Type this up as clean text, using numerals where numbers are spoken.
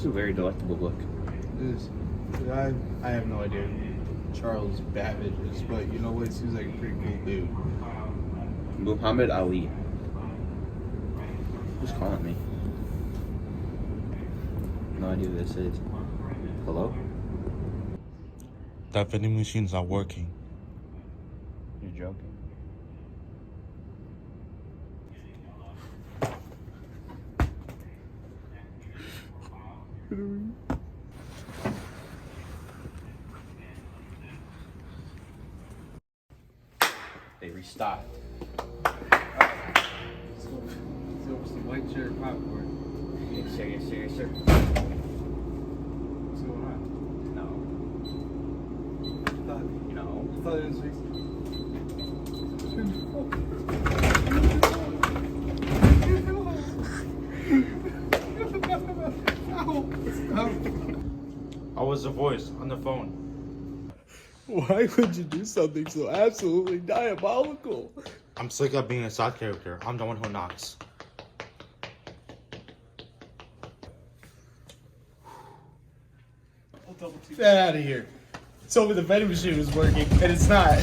a very delectable book. It is. I have no idea who Charles Babbage is, but you know what? He seems like a pretty cool dude. Muhammad Ali. Who's calling me? No idea who this is. Hello? That vending machine's not working. You're joking. They restocked. Let's go for some white cheddar popcorn. Yes, sir. Yes, sir. Yes, sir. What's going on? No. I thought it was I was the voice on the phone. Why would you do something so absolutely diabolical? I'm sick of being a side character. I'm the one who knocks. Get out of here. Told me the vending machine was working, and it's not.